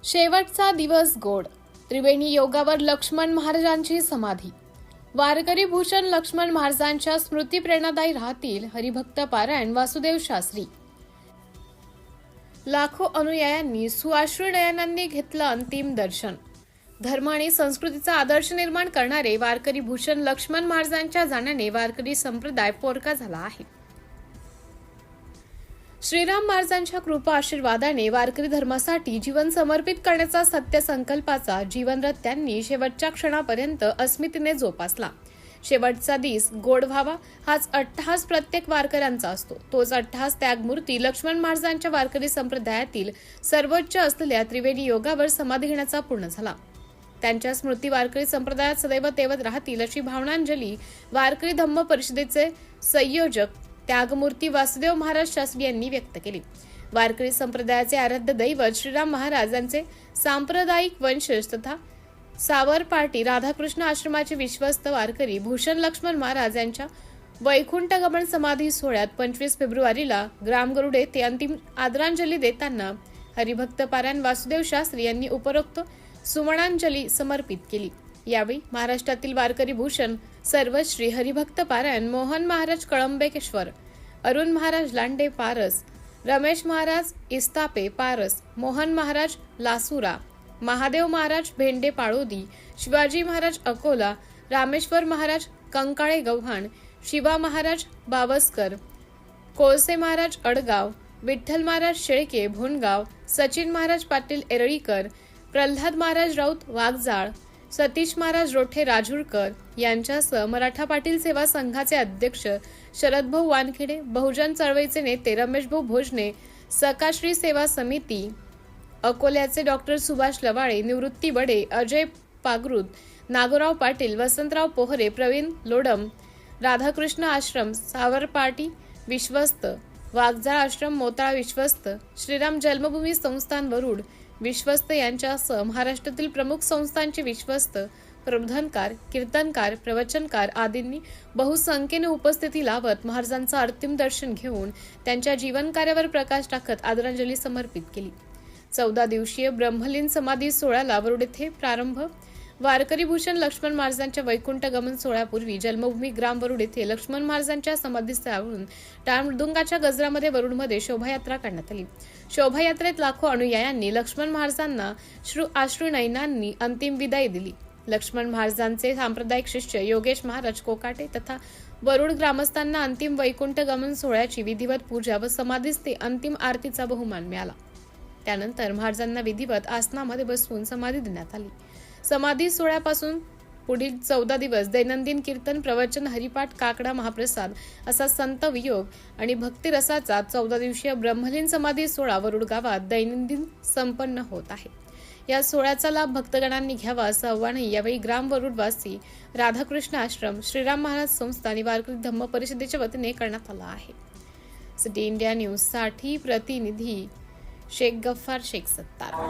शेवटचा दिवस गोड. त्रिवेणी योगावर लक्ष्मण महाराजांची समाधी. वारकरी भूषण लक्ष्मण महाराजांच्या स्मृती प्रेरणादायी राहतील. हरिभक्त पारायण वासुदेव शास्त्री. लाखो अनुयायांनी सुअश्रू नयनांनी घेतलं अंतिम दर्शन. धर्म आणि संस्कृतीचा आदर्श निर्माण करणारे वारकरी भूषण लक्ष्मण महाराजांच्या जाण्याने वारकरी संप्रदाय पोरका झाला आहे. श्रीराम महाराजांच्या कृपा आशीर्वादाने वारकरी धर्मासाठी जीवन समर्पित करण्याचा सत्य संकल्पाचा जीवनरथ त्यांनी शेवटच्या क्षणापर्यंत अस्मितेने जोपासला. शेवटचा दिस गोड व्हावा हाच अट्टहास प्रत्येक वारकऱ्यांचा असतो. तोच अट्टहास त्यागमूर्ती लक्ष्मण महाराजांच्या वारकरी संप्रदायातील सर्वोच्च असलेल्या त्रिवेणी योगावर समाधी घेण्याचा पूर्ण झाला. त्यांच्या स्मृती वारकरी संप्रदायात सदैव तेवत राहतील अशी भावनांजली वारकरी धम्म परिषदेचे संयोजक त्यागमूर्ती वासुदेव महाराज शास्त्री यांनी व्यक्त केली. वारकरी संप्रदायाचे आराध्य दैवत श्रीराम महाराजांचे सांप्रदायिक वंशज तथा सावरपाटी राधाकृष्ण आश्रमाचे विश्वस्त वारकरी भूषण लक्ष्मण महाराज यांच्या वैकुंठ गमन समाधी सोहळ्यात 25 फेब्रुवारीला ग्रामगरुड येथे अंतिम आदरांजली देताना हरिभक्त पारायण वासुदेव शास्त्री यांनी उपरोक्त सुमनांजली समर्पित केली. यावेळी महाराष्ट्रातील वारकरी भूषण सर्वश्री हरिभक्त पारायण मोहन महाराज कळंबेश्वर, अरुण महाराज लांडे पारस, रमेश महाराज इस्तापे पारस, मोहन महाराज लासुरा, महादेव महाराज भेंडे पाळोदी, शिवाजी महाराज अकोला, रामेश्वर महाराज कंकाळे गव्हाण, शिवा महाराज बावस्कर, कोळसे महाराज अडगाव, विठ्ठल महाराज शेळके भोनगाव, सचिन महाराज पाटील एरळीकर, प्रल्हाद महाराज राऊत वाघजाळ, सतीश महाराज रोठे राजूरकर यांच्यासह मराठा पाटील सेवा संघाचे अध्यक्ष शरदभाऊ वानखेडे, बहुजन चळवळीचे नेते रमेशभाऊ भोजने, सकाश्री सेवा समिती अकोल्याचे डॉक्टर सुभाष लवाळे, निवृत्ती बडे, अजय पागरुद, नागोराव पाटील, वसंतराव पोहरे, प्रवीण लोडम, राधाकृष्ण आश्रम सावरपाटी विश्वस्त, वाघजाळ आश्रम मोताळा विश्वस्त, श्रीराम जन्मभूमी संस्थान वरुड विश्वस्त यांच्यासह महाराष्ट्रातील प्रमुख संस्थांचे विश्वस्त, प्रबोधनकार, कीर्तनकार, प्रवचनकार आदींनी बहुसंख्येने उपस्थिती लावत महाराजांचं अंतिम दर्शन घेऊन त्यांच्या जीवन कार्यावर प्रकाश टाकत आदरांजली समर्पित केली. 14 दिवसीय ब्रह्मलीन समाधी सोहळ्याला वरुड येथे प्रारंभ. वारकरी भूषण लक्ष्मण महाराजांच्या वैकुंठ गमन सोहळ्यापूर्वी जन्मभूमी ग्राम वरुड येथे लक्ष्मण महाराजांच्या समाधीस्थळावरून टाळ मृदुंगाच्या गजरामध्ये वरुडमध्ये शोभायात्रा काढण्यात आली. शोभायात्रेत लाखो अनुयायांनी लक्ष्मण महाराजांना अश्रू नयनांनी अंतिम विदाई दिली. लक्ष्मण महाराजांचे सांप्रदायिक शिष्य योगेश महाराज कोकाटे तथा वरुड ग्रामस्थांना अंतिम वैकुंठ गमन सोहळ्याची विधिवत पूजा व समाधीस्थे अंतिम आरतीचा बहुमान मिळाला. त्यानंतर महाराजांना विधिवत आसनामध्ये बसवून समाधी देण्यात आली. समाधी सोहळ्यापासून पुढील 14 दिवस दैनंदिन कीर्तन, प्रवचन, हरिपाठ, काकडा, महाप्रसाद असा संत वियोग आणि भक्तिरसाचा 14 दिवसीय ब्रह्मलीन समाधी सोहळा वरुड गावात दैनंदिन संपन्न होत आहे. या सोहळ्याचा लाभ भक्तगणांनी घ्यावा असं आवाहनही यावेळी ग्राम वरुडवासी राधाकृष्ण आश्रम, श्रीराम महाराज संस्था आणि वारकरी धम्म परिषदेच्या वतीने करण्यात आला आहे. सिटी इंडिया न्यूज साठी प्रतिनिधी शेख गफ्फार शेख सत्तार.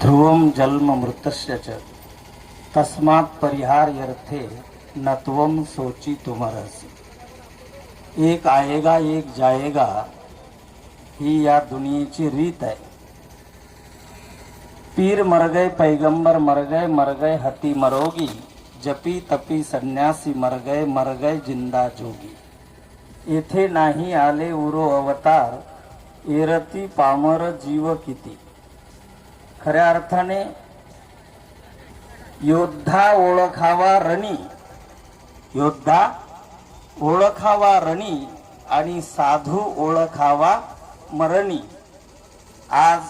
ध्रुवं जन्म मृतस्य च तस्मात् परिहार्यर्थे न त्वं सोची तुमरसी. एक आएगा एक जाएगा ही या दुनियेची रीत आहे. पीर मर गए, पैगंबर मर गए हती मरोगी, जपी तपी संन्यासी मर गए जिंदा जोगी. येथे नाही आले उरो अवतार, एरती पामर जीव किती. खऱ्या अर्थाने योद्धा ओळखावा रणी आणि साधू ओळखावा मरणी. आज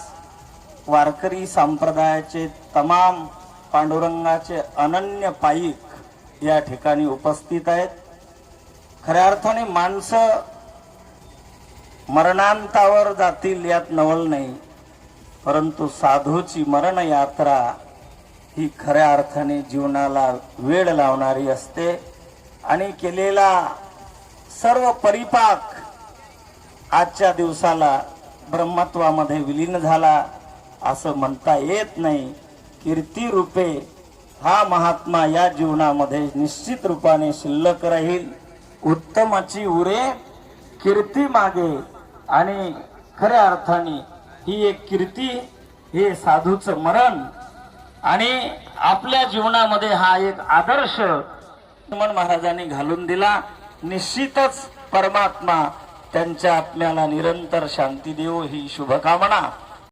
वारकरी संप्रदायाचे तमाम पांडुरंगाचे अनन्य पाईक या ठिकाणी उपस्थित आहेत. खऱ्या अर्थाने माणसं मरणांतावर जातील यात नवल नाही, परंतु साधूची मरण यात्रा ही खऱ्या अर्थाने जीवनाला वेळ लावणारी असते आणि केलेला सर्व परिपाक आजच्या दिवसाला ब्रह्मत्वामध्ये विलीन झाला असं म्हणता येत नाही. कीर्ती रूपे हा महात्मा या जीवनामध्ये निश्चित रूपाने शिल्लक राहील. उत्तमाची उरे कीर्ती मागे आणि खऱ्या अर्थाने ही एक कीर्ती, हे साधूचं मरण आणि आपल्या जीवनामध्ये हा एक आदर्श महाराजांनी घालून दिला. निश्चितच परमात्मा त्यांच्या आत्म्याला निरंतर शांती देवो ही शुभकामना.